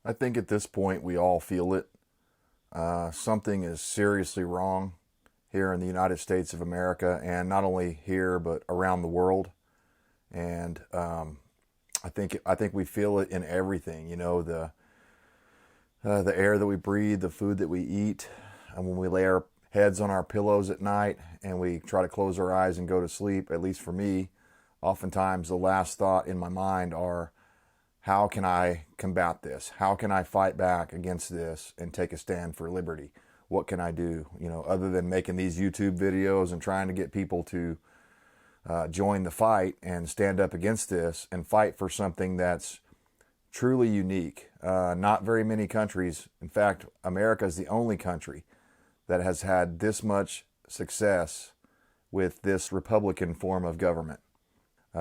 I think at this point we all feel it. Something is seriously wrong here in the United States of America, and not only here but around the world. And I think we feel it in everything. You know, the air that we breathe, the food that we eat, and when we lay our heads on our pillows at night and we try to close our eyes and go to sleep. At least for me, oftentimes the last thought in my mind are, how can I combat this? How can I fight back against this and take a stand for liberty? What can I do? You know, other than making these YouTube videos and trying to get people to join the fight and stand up against this and fight for something that's truly unique. Not very many countries, in fact, America is the only country that has had this much success with this Republican form of government.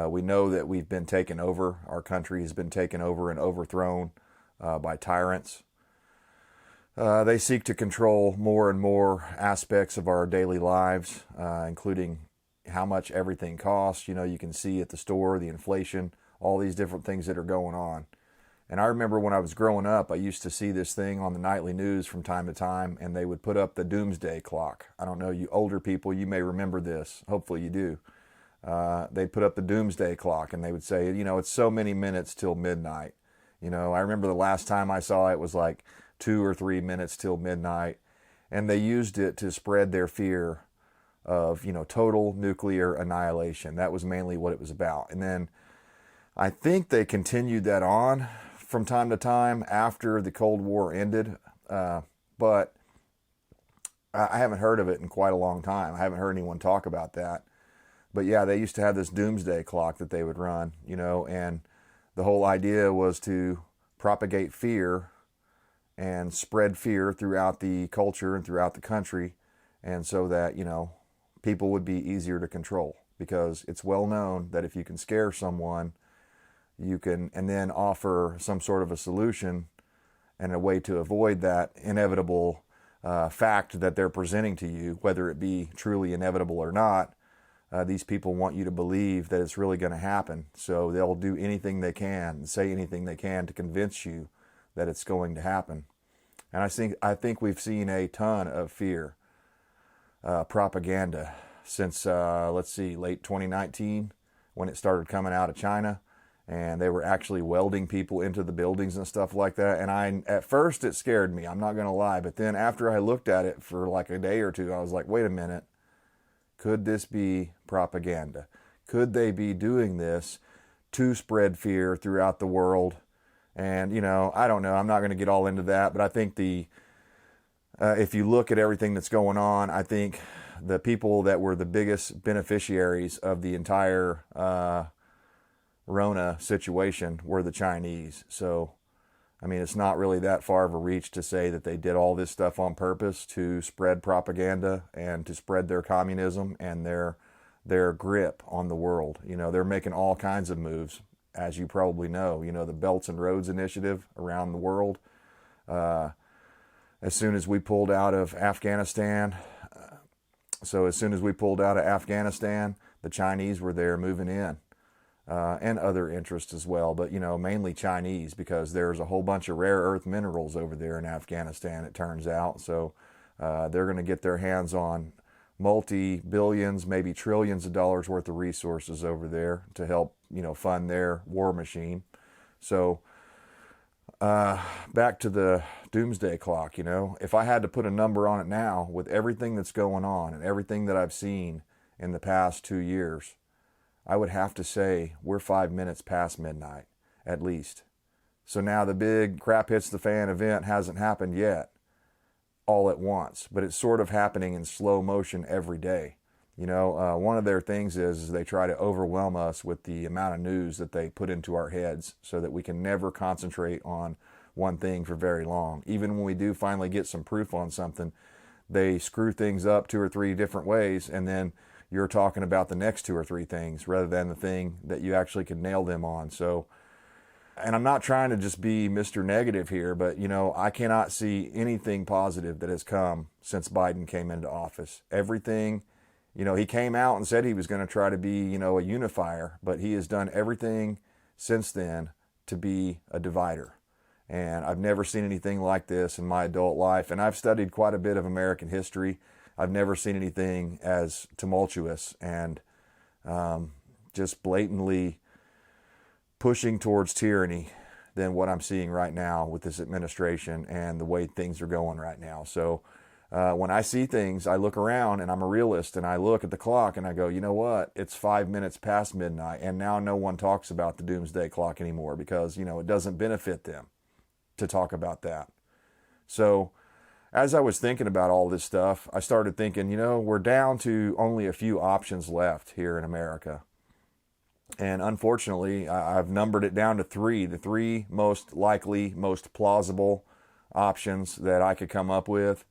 We know that we've been taken over. Our country has been taken over and overthrown by tyrants. They seek to control more and more aspects of our daily lives, including how much everything costs. You know, you can see at the store, the inflation, all these different things that are going on. And I remember when I was growing up, I used to see this thing on the nightly news from time to time, and they would put up the doomsday clock. I don't know, you older people, you may remember this. Hopefully you do. They'd put up the doomsday clock and they would say, you know, it's so many minutes till midnight. You know, I remember the last time I saw it was like 2 or 3 minutes till midnight. And they used it to spread their fear of, you know, total nuclear annihilation. That was mainly what it was about. And then I think they continued that on from time to time after the Cold War ended. But I haven't heard of it in quite a long time. I haven't heard anyone talk about that. But yeah, they used to have this doomsday clock that they would run, you know, and the whole idea was to propagate fear and spread fear throughout the culture and throughout the country. And so that, you know, people would be easier to control, because it's well known that if you can scare someone, you can, and then offer some sort of a solution and a way to avoid that inevitable fact that they're presenting to you, whether it be truly inevitable or not. These people want you to believe that it's really going to happen. So they'll do anything they can and say anything they can to convince you that it's going to happen. And I think we've seen a ton of fear propaganda since, let's see, late 2019, when it started coming out of China. And they were actually welding people into the buildings and stuff like that. And at first it scared me, I'm not going to lie. But then after I looked at it for like a day or two, I was like, wait a minute. Could this be propaganda? Could they be doing this to spread fear throughout the world? And, you know, I don't know. I'm not going to get all into that. But I think if you look at everything that's going on, I think the people that were the biggest beneficiaries of the entire Rona situation were the Chinese. So, I mean, it's not really that far of a reach to say that they did all this stuff on purpose to spread propaganda and to spread their communism and their grip on the world. You know, they're making all kinds of moves, as you probably know. You know, the Belts and Roads Initiative around the world. As soon as we pulled out of Afghanistan, the Chinese were there moving in. And other interests as well, but, you know, mainly Chinese, because there's a whole bunch of rare earth minerals over there in Afghanistan, it turns out. So they're going to get their hands on multi-billions, maybe trillions of dollars worth of resources over there to help, you know, fund their war machine. So back to the doomsday clock, you know, if I had to put a number on it now, with everything that's going on and everything that I've seen in the past 2 years, I would have to say we're 5 minutes past midnight, at least. So now the big crap hits the fan event hasn't happened yet, all at once, but it's sort of happening in slow motion every day. You know, one of their things is they try to overwhelm us with the amount of news that they put into our heads so that we can never concentrate on one thing for very long. Even when we do finally get some proof on something, they screw things up 2 or 3 different ways, and then you're talking about the next 2 or 3 things rather than the thing that you actually can nail them on. So, and I'm not trying to just be Mr. Negative here, but, you know, I cannot see anything positive that has come since Biden came into office. Everything, you know, he came out and said he was going to try to be, you know, a unifier, but he has done everything since then to be a divider. And I've never seen anything like this in my adult life. And I've studied quite a bit of American history. I've never seen anything as tumultuous and just blatantly pushing towards tyranny than what I'm seeing right now with this administration and the way things are going right now. So when I see things, I look around, and I'm a realist, and I look at the clock and I go, you know what? It's 5 minutes past midnight, and now no one talks about the doomsday clock anymore because, it doesn't benefit them to talk about that. So as I was thinking about all this stuff, I started thinking, we're down to only a few options left here in America. And unfortunately, I've numbered it down to three, the three most likely, most plausible options that I could come up with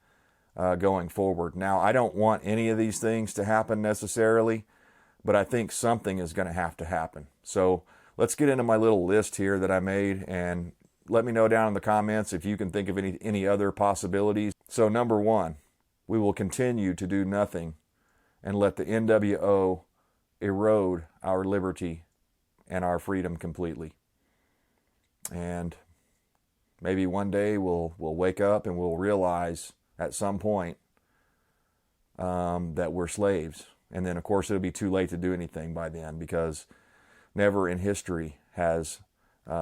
going forward. Now, I don't want any of these things to happen necessarily, but I think something is going to happen. So let's get into my little list here that I made, and let me know down in the comments if you can think of any other possibilities. So number one, we will continue to do nothing and let the NWO erode our liberty and our freedom completely. And maybe one day we'll wake up and we'll realize at some point that we're slaves. And then, of course, it'll be too late to do anything by then, because never in history has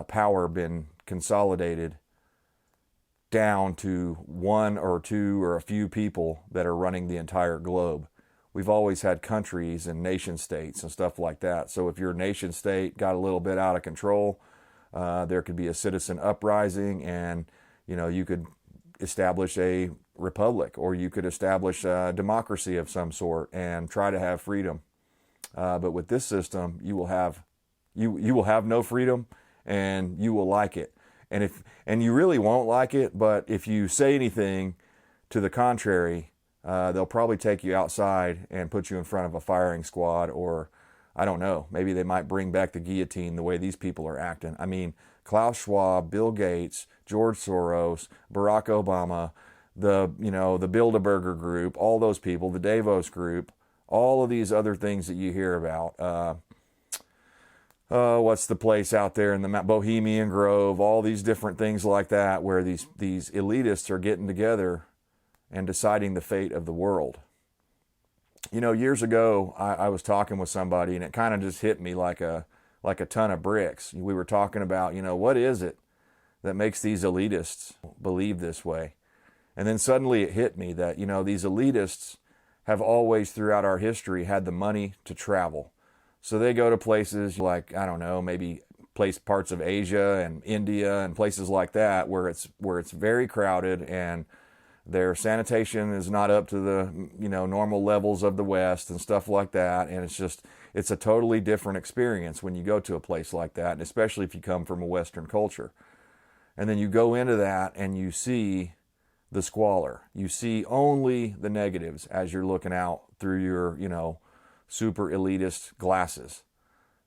power been consolidated down to one or two or a few people that are running the entire globe. We've always had countries and nation states and stuff like that. So if your nation state got a little bit out of control, there could be a citizen uprising, and you could establish a republic, or you could establish a democracy of some sort and try to have freedom. But with this system, you will have no freedom, and you will like it. And you really won't like it, but if you say anything to the contrary, they'll probably take you outside and put you in front of a firing squad, or I don't know, maybe they might bring back the guillotine the way these people are acting. I mean, Klaus Schwab, Bill Gates, George Soros, Barack Obama, the Bilderberger group, all those people, the Davos group, all of these other things that you hear about. What's the place out there in the Bohemian Grove, all these different things like that, where these elitists are getting together and deciding the fate of the world. Years ago, I was talking with somebody, and it kind of just hit me like a ton of bricks. We were talking about, what is it that makes these elitists believe this way? And then suddenly it hit me that, these elitists have always throughout our history had the money to travel. So they go to places like, I don't know, maybe parts of Asia and India and places like that where it's very crowded, and their sanitation is not up to the normal levels of the West and stuff like that. And it's a totally different experience when you go to a place like that, and especially if you come from a Western culture. And then you go into that and you see the squalor. You see only the negatives as you're looking out through your, super elitist glasses.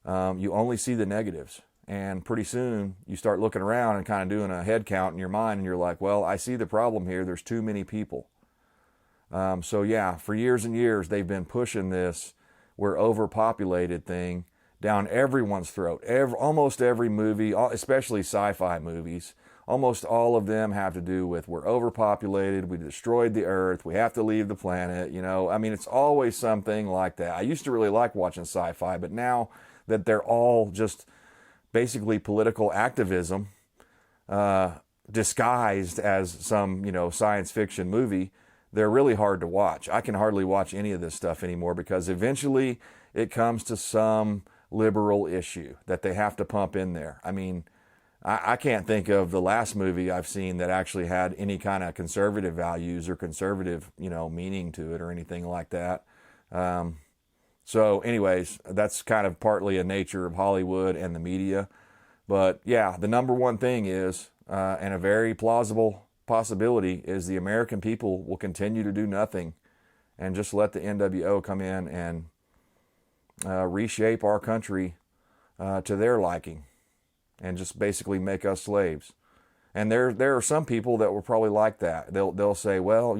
You only see the negatives. And pretty soon you start looking around and kind of doing a head count in your mind, and you're like, well, I see the problem here. There's too many people. So yeah, for years and years, they've been pushing this we're overpopulated thing down everyone's throat. Almost every movie, especially sci-fi movies, almost all of them have to do with we're overpopulated, we destroyed the earth, we have to leave the planet, it's always something like that. I used to really like watching sci-fi, but now that they're all just basically political activism disguised as some, science fiction movie, they're really hard to watch. I can hardly watch any of this stuff anymore, because eventually it comes to some liberal issue that they have to pump in there. I can't think of the last movie I've seen that actually had any kind of conservative values or conservative, meaning to it or anything like that. So anyways, that's kind of partly a nature of Hollywood and the media. But yeah, the number one thing is, and a very plausible possibility, is the American people will continue to do nothing and just let the NWO come in and reshape our country to their liking and just basically make us slaves. And there are some people that will probably like that. They'll say, well,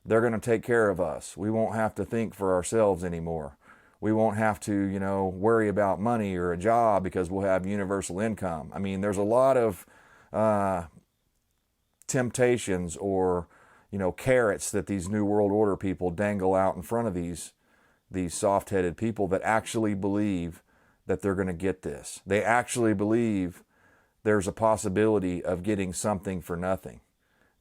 they're going to take care of us. We won't have to think for ourselves anymore. We won't have to, worry about money or a job because we'll have universal income. There's a lot of temptations or, carrots that these New World Order people dangle out in front of these soft-headed people that actually believe that they're going to get this. They actually believe there's a possibility of getting something for nothing.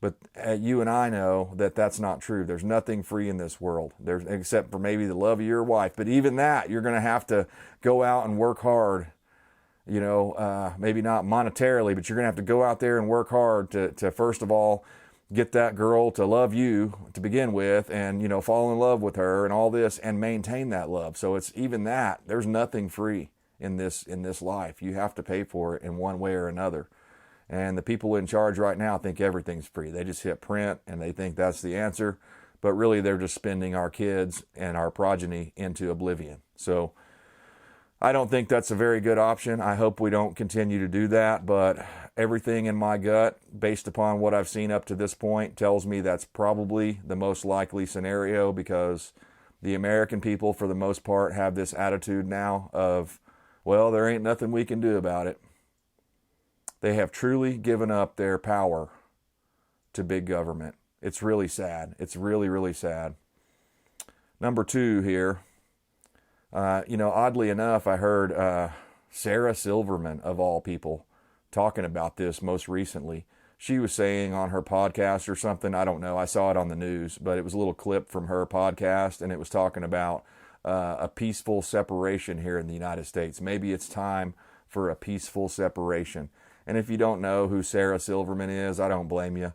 But you and I know that that's not true. There's nothing free in this world, except for maybe the love of your wife. But even that, you're going to have to go out and work hard. Maybe not monetarily, but you're going to have to go out there and work hard to first of all, get that girl to love you to begin with and, fall in love with her and all this and maintain that love. So it's even that. There's nothing free in this life. You have to pay for it in one way or another. And the people in charge right now think everything's free. They just hit print and they think that's the answer. But really, they're just spending our kids and our progeny into oblivion. So I don't think that's a very good option. I hope we don't continue to do that. But everything in my gut, based upon what I've seen up to this point, tells me that's probably the most likely scenario, because the American people, for the most part, have this attitude now of, well, there ain't nothing we can do about it. They have truly given up their power to big government. It's really sad. It's really, really sad. Number 2 here, oddly enough, I heard Sarah Silverman, of all people, talking about this most recently. She was saying on her podcast or something, I don't know, I saw it on the news, but it was a little clip from her podcast, and it was talking about a peaceful separation here in the United States. Maybe it's time for a peaceful separation. And if you don't know who Sarah Silverman is, I don't blame you.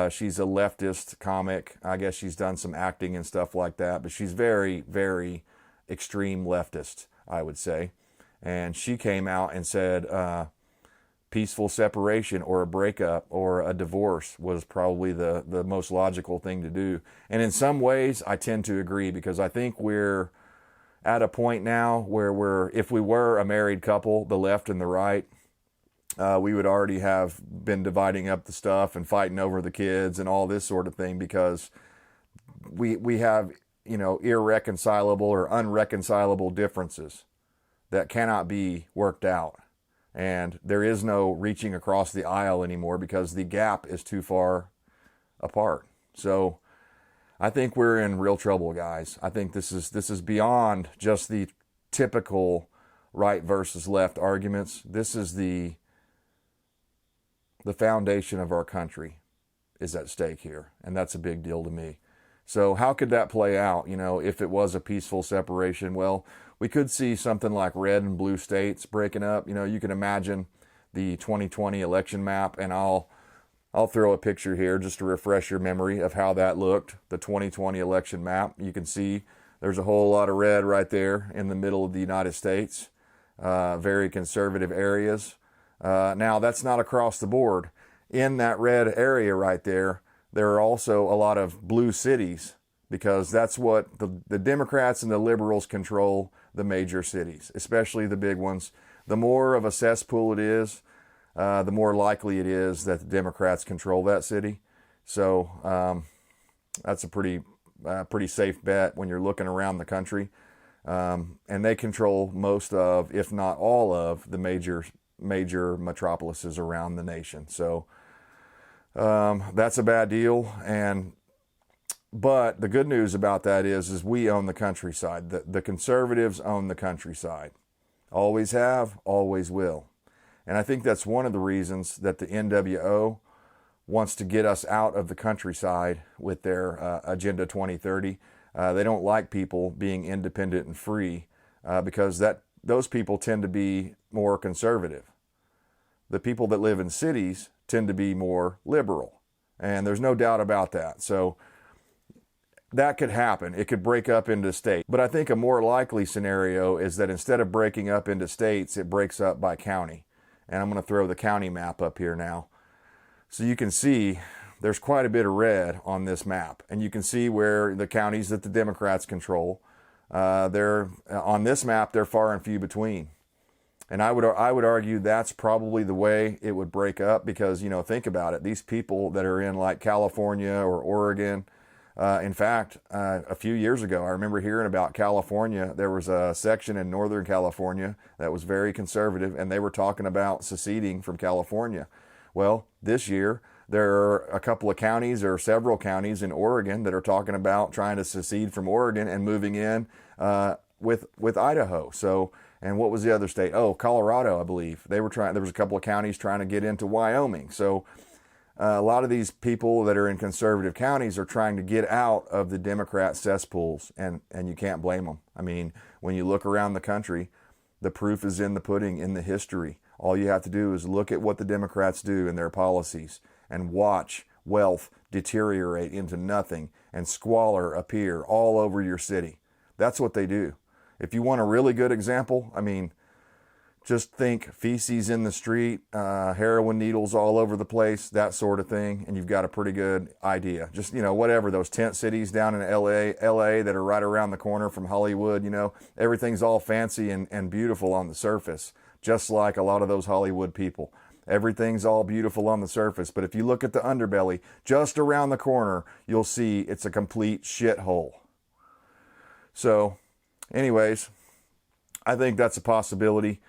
She's a leftist comic. I guess she's done some acting and stuff like that, but she's very, very extreme leftist, I would say. And she came out and said peaceful separation or a breakup or a divorce was probably the most logical thing to do. And in some ways, I tend to agree, because I think we're at a point now where if we were a married couple, the left and the right, we would already have been dividing up the stuff and fighting over the kids and all this sort of thing, because we have, irreconcilable or unreconcilable differences that cannot be worked out. And there is no reaching across the aisle anymore because the gap is too far apart. So I think we're in real trouble, guys. I think this is beyond just the typical right versus left arguments. This is the foundation of our country is at stake here, and that's a big deal to me. So how could that play out, if it was a peaceful separation? Well, we could see something like red and blue states breaking up. You can imagine the 2020 election map, and I'll throw a picture here just to refresh your memory of how that looked, the 2020 election map. You can see there's a whole lot of red right there in the middle of the United States, very conservative areas. Now, that's not across the board. In that red area right there, there are also a lot of blue cities, because that's what the Democrats and the liberals control, the major cities, especially the big ones. The more of a cesspool it is, the more likely it is that the Democrats control that city. So that's a pretty safe bet when you're looking around the country. And they control most of, if not all of, the major metropolises around the nation. So that's a bad deal. But the good news about that is we own the countryside. The conservatives own the countryside. Always have, always will. And I think that's one of the reasons that the NWO wants to get us out of the countryside with their Agenda 2030. They don't like people being independent and free because those people tend to be more conservative. The people that live in cities tend to be more liberal. And there's no doubt about that. So that could happen. It could break up into states. But I think a more likely scenario is that instead of breaking up into states, it breaks up by county. And I'm going to throw the county map up here now. So you can see there's quite a bit of red on this map. And you can see where the counties that the Democrats control, they're on this map, they're far and few between. And I would argue that's probably the way it would break up, because, think about it. These people that are in like California or Oregon, in fact, a few years ago, I remember hearing about California. There was a section in Northern California that was very conservative, and they were talking about seceding from California. Well, this year, there are a couple of counties or several counties in Oregon that are talking about trying to secede from Oregon and moving in with Idaho. So, and what was the other state? Oh, Colorado, I believe. They were trying. There was a couple of counties trying to get into Wyoming. So, a lot of these people that are in conservative counties are trying to get out of the Democrat cesspools, and you can't blame them. I mean, when you look around the country, the proof is in the pudding, in the history. All you have to do is look at what the Democrats do in their policies and watch wealth deteriorate into nothing and squalor appear all over your city. That's what they do. If you want a really good example, I mean, just think feces in the street, heroin needles all over the place, that sort of thing, and you've got a pretty good idea. Just, whatever, those tent cities down in LA that are right around the corner from Hollywood, everything's all fancy and beautiful on the surface, just like a lot of those Hollywood people. Everything's all beautiful on the surface, but if you look at the underbelly, just around the corner, you'll see it's a complete shithole. So, anyways, I think that's a possibility.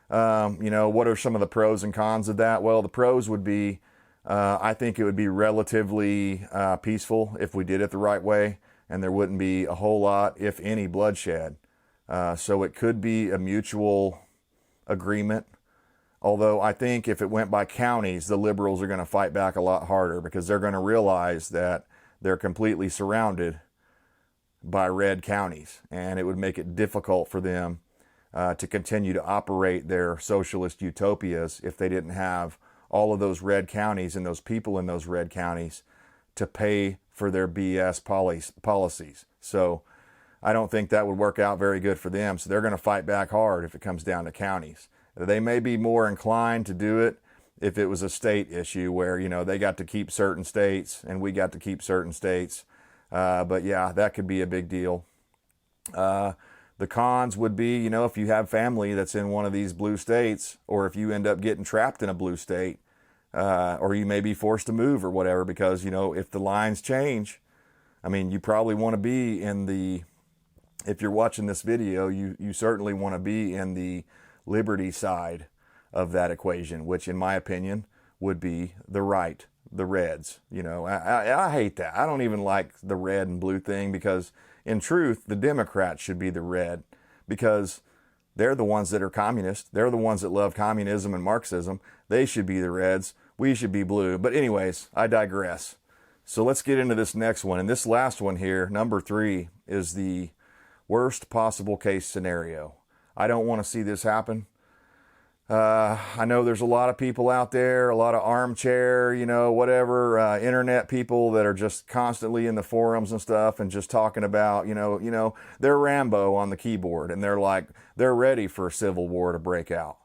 What are some of the pros and cons of that? Well, the pros would be, I think it would be relatively peaceful if we did it the right way, and there wouldn't be a whole lot, if any, bloodshed. So it could be a mutual agreement. Although I think if it went by counties, the liberals are going to fight back a lot harder because they're going to realize that they're completely surrounded by red counties, and it would make it difficult for them to continue to operate their socialist utopias if they didn't have all of those red counties and those people in those red counties to pay for their BS policies. So I don't think that would work out very good for them. So they're going to fight back hard if it comes down to counties. They may be more inclined to do it if it was a state issue where, they got to keep certain states and we got to keep certain states. But yeah, that could be a big deal. The cons would be, if you have family that's in one of these blue states, or if you end up getting trapped in a blue state, or you may be forced to move or whatever, because, if the lines change, I mean, you probably want to be if you're watching this video, you certainly want to be in the liberty side of that equation, which in my opinion would be the right, the Reds. I hate that. I don't even like the red and blue thing because in truth, the Democrats should be the red because they're the ones that are communist. They're the ones that love communism and Marxism. They should be the Reds. We should be blue. But anyways, I digress. So let's get into this next one. And this last one here, number 3, is the worst possible case scenario. I don't want to see this happen. I know there's a lot of people out there, a lot of armchair, internet people that are just constantly in the forums and stuff and just talking about, they're Rambo on the keyboard and they're ready for a civil war to break out.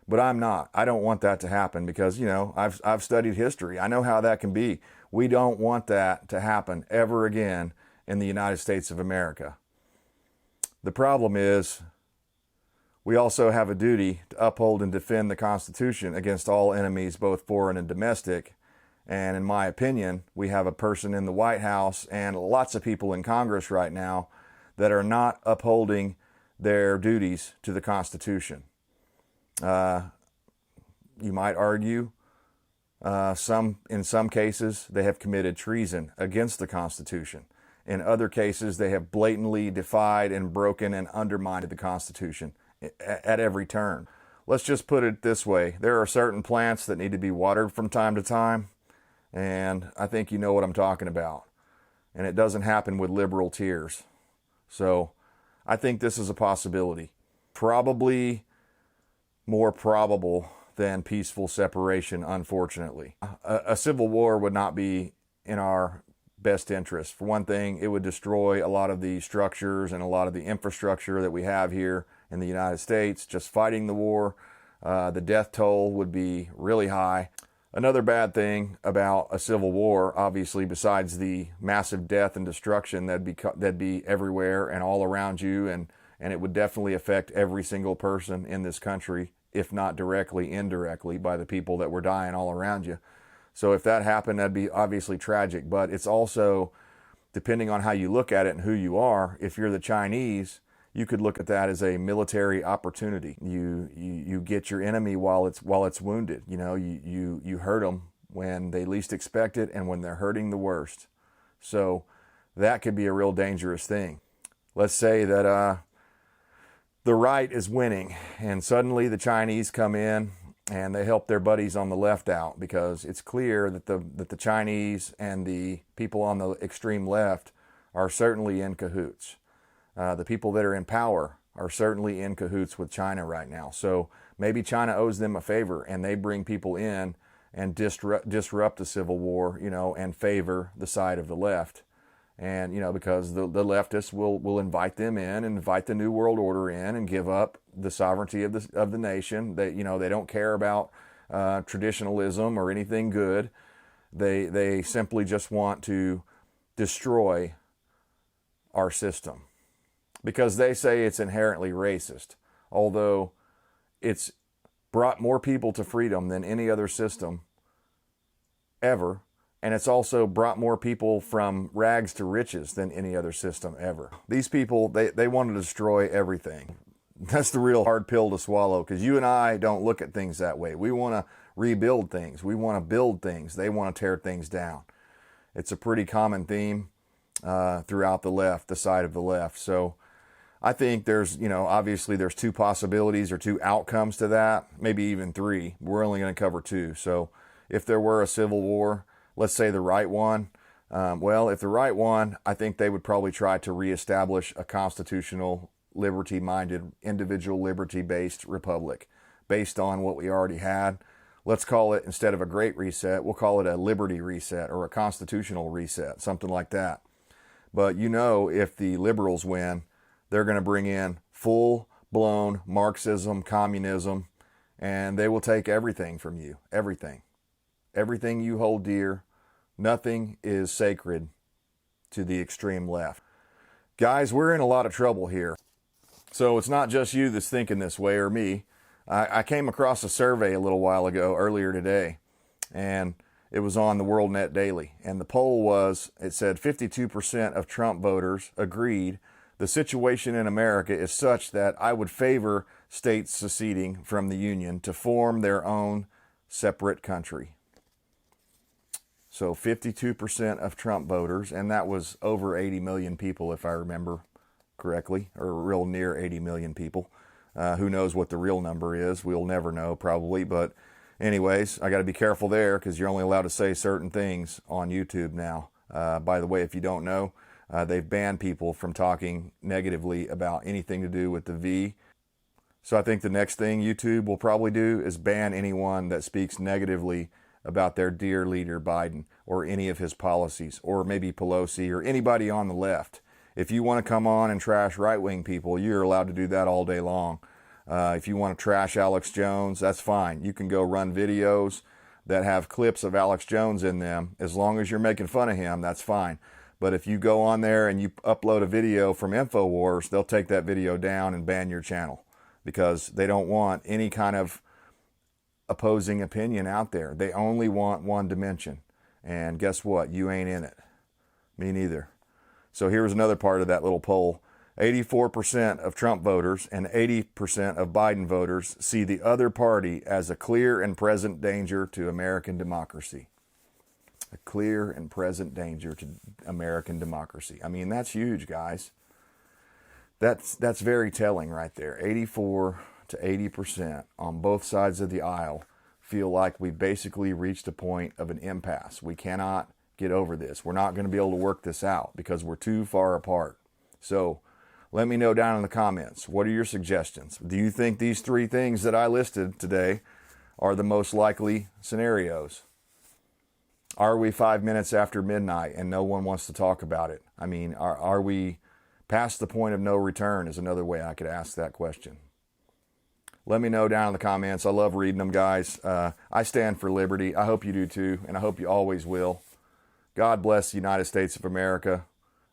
But I'm not. I don't want that to happen because, I've studied history. I know how that can be. We don't want that to happen ever again in the United States of America. The problem is, we also have a duty to uphold and defend the Constitution against all enemies, both foreign and domestic. And in my opinion, we have a person in the White House and lots of people in Congress right now that are not upholding their duties to the Constitution. You might argue, in some cases, they have committed treason against the Constitution. In other cases, they have blatantly defied and broken and undermined the Constitution at every turn. Let's just put it this way. There are certain plants that need to be watered from time to time, and I think you know what I'm talking about. And it doesn't happen with liberal tears. So I think this is a possibility. Probably more probable than peaceful separation, unfortunately. A civil war would not be in our best interest. For one thing, it would destroy a lot of the structures and a lot of the infrastructure that we have here in the United States. Just fighting the war, the death toll would be really high. Another bad thing about a civil war, obviously, besides the massive death and destruction that'd be everywhere and all around you, and it would definitely affect every single person in this country, if not directly, indirectly, by the people that were dying all around you. So if that happened, that'd be obviously tragic. But it's also, depending on how you look at it and who you are, if you're the Chinese, You could look at that as a military opportunity. You get your enemy while it's wounded. You know, you hurt them when they least expect it and when they're hurting the worst. So that could be a real dangerous thing. Let's say that the right is winning, and suddenly the Chinese come in and they help their buddies on the left out, because it's clear that the Chinese and the people on the extreme left are certainly in cahoots. The people that are in power are certainly in cahoots with China right now. So maybe China owes them a favor, and they bring people in and disrupt the civil war, you know, and favor the side of the left. And, you know, because the leftists will invite them in, and invite the New World Order in, and give up the sovereignty of the nation. They, you know, they don't care about traditionalism or anything good. They simply just want to destroy our system, because they say it's inherently racist, although it's brought more people to freedom than any other system ever. And it's also brought more people from rags to riches than any other system ever. These people, they want to destroy everything. That's the real hard pill to swallow, because you and I don't look at things that way. We want to rebuild things. We want to build things. They want to tear things down. It's a pretty common theme throughout the left, the side of the left. So I think there's, you know, obviously there's two possibilities or two outcomes to that, maybe even three. We're only going to cover two. So if there were a civil war, let's say the right one, well, if the right one, I think they would probably try to reestablish a constitutional, liberty-minded, individual liberty-based republic based on what we already had. Let's call it, instead of a great reset, we'll call it a liberty reset or a constitutional reset, something like that. But you know, if the liberals win, they're going to bring in full-blown Marxism, communism, and they will take everything from you, everything. Everything you hold dear. Nothing is sacred to the extreme left. Guys, we're in a lot of trouble here. So it's not just you that's thinking this way, or me. I came across a survey a little while ago, earlier today, and it was on the WorldNet Daily. And the poll was, it said 52% of Trump voters agreed the situation in America is such that I would favor states seceding from the Union to form their own separate country. So 52% of Trump voters, and that was over 80 million people, if I remember correctly, or real near 80 million people. Who knows what the real number is? We'll never know, probably. But anyways, I got to be careful there, because you're only allowed to say certain things on YouTube now. By the way, if you don't know, they've banned people from talking negatively about anything to do with the V. So I think the next thing YouTube will probably do is ban anyone that speaks negatively about their dear leader Biden, or any of his policies, or maybe Pelosi, or anybody on the left. If you want to come on and trash right-wing people, you're allowed to do that all day long. If you want to trash Alex Jones, that's fine. You can go run videos that have clips of Alex Jones in them. As long as you're making fun of him, that's fine. But if you go on there and you upload a video from InfoWars, they'll take that video down and ban your channel, because they don't want any kind of opposing opinion out there. They only want one dimension. And guess what? You ain't in it. Me neither. So here's another part of that little poll. 84% of Trump voters and 80% of Biden voters see the other party as a clear and present danger to American democracy. A clear and present danger to American democracy. I mean, that's huge, guys. That's very telling right there. 84 to 80% on both sides of the aisle feel like we basically reached a point of an impasse. We cannot get over this. We're not going to be able to work this out because we're too far apart. So let me know down in the comments, what are your suggestions? Do you think these three things that I listed today are the most likely scenarios? Are we 5 minutes after midnight and no one wants to talk about it? I mean, are we past the point of no return is another way I could ask that question. Let me know down in the comments. I love reading them, guys. I stand for liberty. I hope you do too, and I hope you always will. God bless the United States of America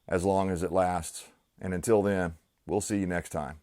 as long as it lasts. And until then, we'll see you next time.